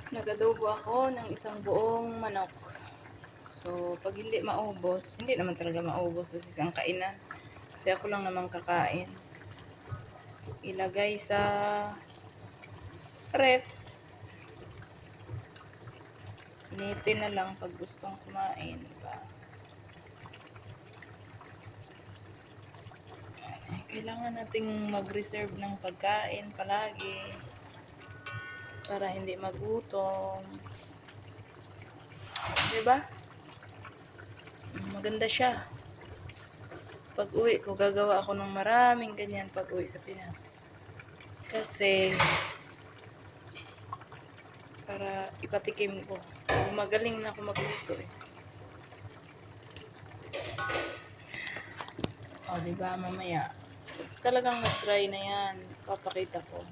Nagadobo ako ng isang buong manok. So, pag hindi maubos, hindi naman talaga maubos sa isang kainan. Kasi ako lang naman kakain. Ilagay sa ref. Initin na lang pag gustong kumain. Diba? Kailangan nating mag-reserve ng pagkain palagi para hindi magutom. Diba? Maganda siya. Pag uwi ko, gagawa ako ng maraming ganyan pag uwi sa Pinas. Kasi, para ipatikim ko. Magaling na ako magluto eh. O, diba, mamaya. Talagang nag-try na yan. Papakita ko.